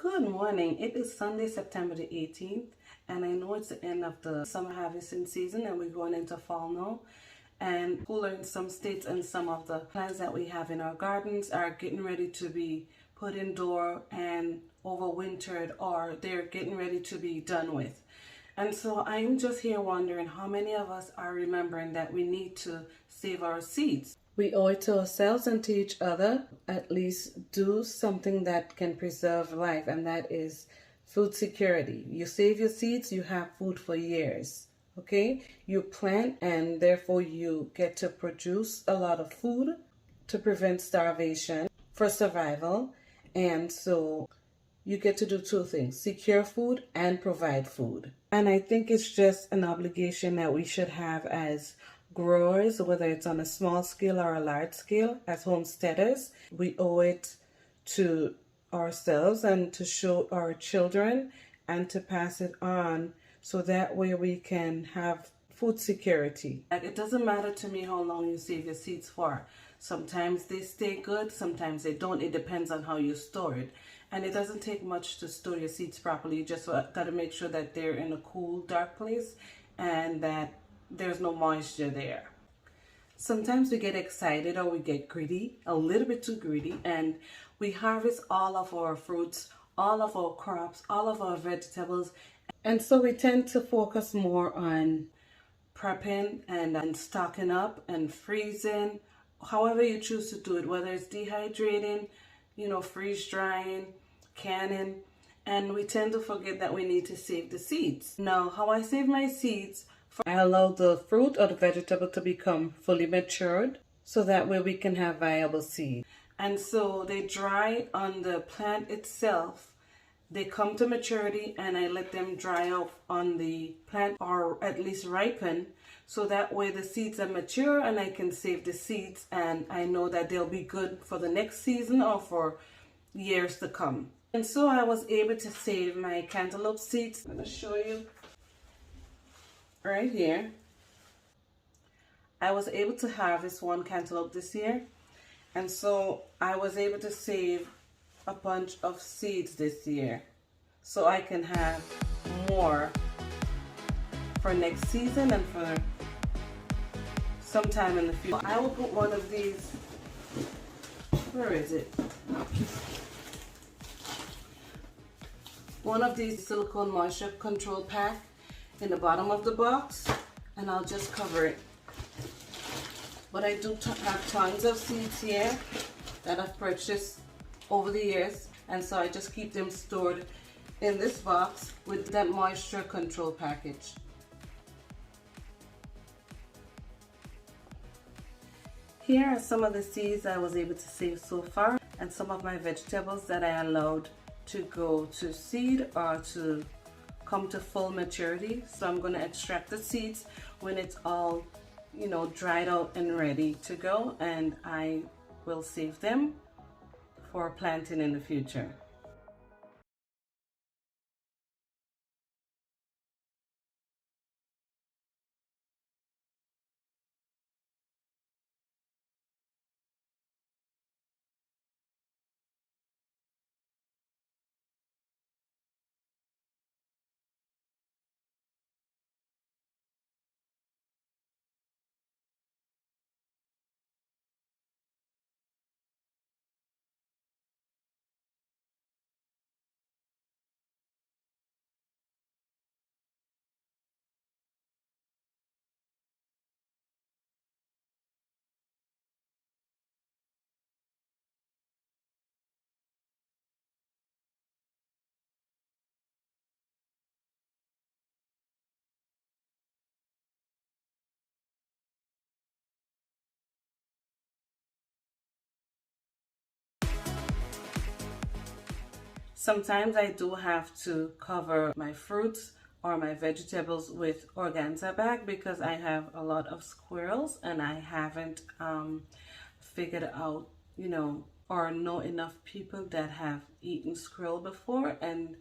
Good morning. It is Sunday, September the 18th, and I know it's the end of the summer harvesting season and we're going into fall now. And cooler in some states, and some of the plants that we have in our gardens are getting ready to be put indoor and overwintered, or they're getting ready to be done with. And so I'm just here wondering how many of us are remembering that we need to save our seeds. We owe it to ourselves and to each other, at least do something that can preserve life, and that is food security. You save your seeds, you have food for years. Okay? You plant and therefore you get to produce a lot of food to prevent starvation, for survival. And so you get to do two things: secure food and provide food. And I think it's just an obligation that we should have as growers, whether it's on a small scale or a large scale, as homesteaders. We owe it to ourselves and to show our children and to pass it on, so that way we can have food security. Like, it doesn't matter to me how long you save your seeds for. Sometimes they stay good, sometimes they don't. It depends on how you store it. And it doesn't take much to store your seeds properly. You just got to make sure that they're in a cool, dark place and that there's no moisture there. Sometimes we get excited or we get greedy, a little bit too greedy, and we harvest all of our fruits, all of our crops, all of our vegetables. And so we tend to focus more on prepping and stocking up and freezing, however you choose to do it, whether it's dehydrating, freeze drying, canning, and we tend to forget that we need to save the seeds. Now, how I save my seeds: I allow the fruit or the vegetable to become fully matured, so that way we can have viable seed. And so they dry on the plant itself. They come to maturity and I let them dry out on the plant, or at least ripen, so that way the seeds are mature and I can save the seeds, and I know that they'll be good for the next season or for years to come. And so I was able to save my cantaloupe seeds. I'm going to show you right here. I was able to harvest one cantaloupe this year, and so I was able to save a bunch of seeds this year, so I can have more for next season and for sometime in the future. I will put one of these, where is it? One of these silicone moisture control pack in the bottom of the box, and I'll just cover it. But I do have tons of seeds here that I've purchased over the years, and so I just keep them stored in this box with that moisture control package. Here are some of the seeds I was able to save so far, and some of my vegetables that I allowed to go to seed or to come to full maturity. So I'm going to extract the seeds when it's all dried out and ready to go, and I will save them for planting in the future. Sometimes I do have to cover my fruits or my vegetables with organza bag because I have a lot of squirrels, and I haven't figured out, or know enough people that have eaten squirrel before. And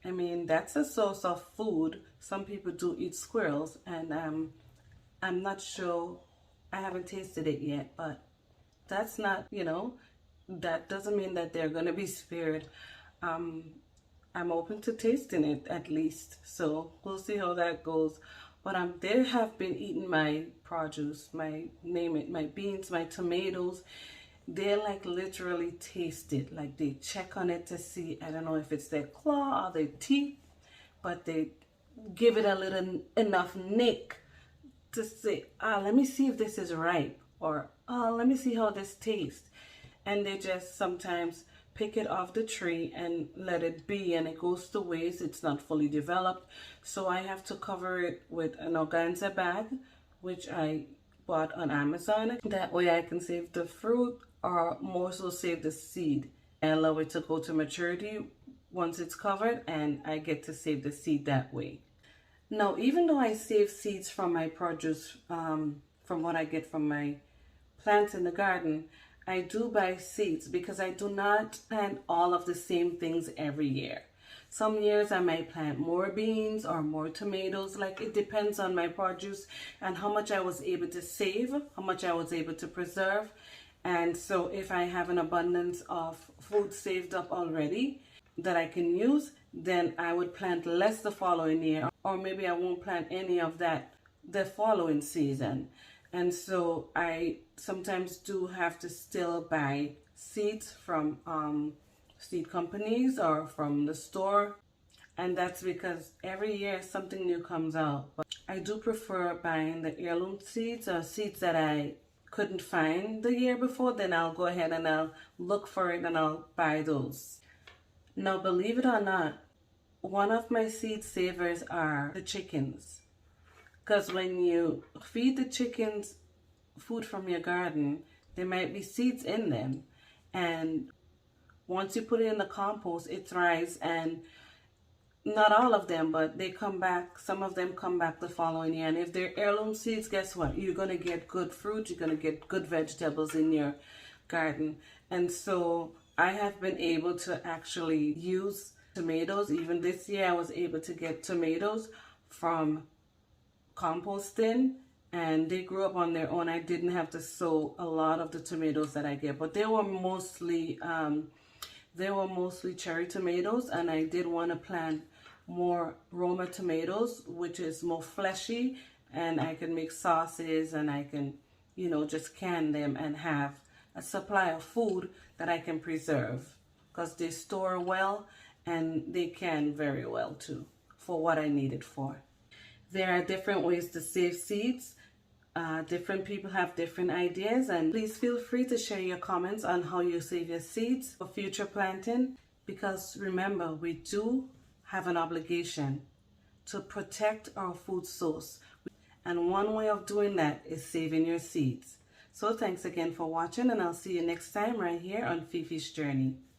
I mean, that's a source of food. Some people do eat squirrels, and I'm not sure. I haven't tasted it yet, but that's not, that doesn't mean that they're going to be spared. I'm open to tasting it at least. So we'll see how that goes. But they have been eating my produce, my name it, my beans, my tomatoes. They like literally taste it. Like they check on it to see, I don't know if it's their claw or their teeth, but they give it a little enough nick to say, let me see if this is ripe, or let me see how this tastes. And they just sometimes pick it off the tree and let it be, and it goes to waste. It's not fully developed, so I have to cover it with an organza bag, which I bought on Amazon. That way I can save the fruit, or more so save the seed, and allow it to go to maturity once it's covered, and I get to save the seed that way. Now, even though I save seeds from my produce, from what I get from my plants in the garden, I do buy seeds because I do not plant all of the same things every year. Some years I might plant more beans or more tomatoes. Like, it depends on my produce and how much I was able to save, how much I was able to preserve. And so if I have an abundance of food saved up already that I can use, then I would plant less the following year, or maybe I won't plant any of that the following season. And so I sometimes do have to still buy seeds from seed companies or from the store, and that's because every year something new comes out. But I do prefer buying the heirloom seeds, or seeds that I couldn't find the year before. Then I'll go ahead and I'll look for it and I'll buy those. Now, believe it or not, one of my seed savers are the chickens. Because when you feed the chickens food from your garden, there might be seeds in them. And once you put it in the compost, it thrives. And not all of them, but they come back. Some of them come back the following year. And if they're heirloom seeds, guess what? You're going to get good fruit. You're going to get good vegetables in your garden. And so I have been able to actually use tomatoes. Even this year I was able to get tomatoes from composting, and they grew up on their own. I didn't have to sow a lot of the tomatoes that I get, but they were mostly cherry tomatoes, and I did want to plant more Roma tomatoes, which is more fleshy, and I can make sauces, and I can, you know, just can them and have a supply of food that I can preserve, because they store well and they can very well too for what I need it for. There are different ways to save seeds. Different people have different ideas, and please feel free to share your comments on how you save your seeds for future planting, because remember, we do have an obligation to protect our food source, and one way of doing that is saving your seeds. So thanks again for watching, and I'll see you next time right here on Fifi's Journey.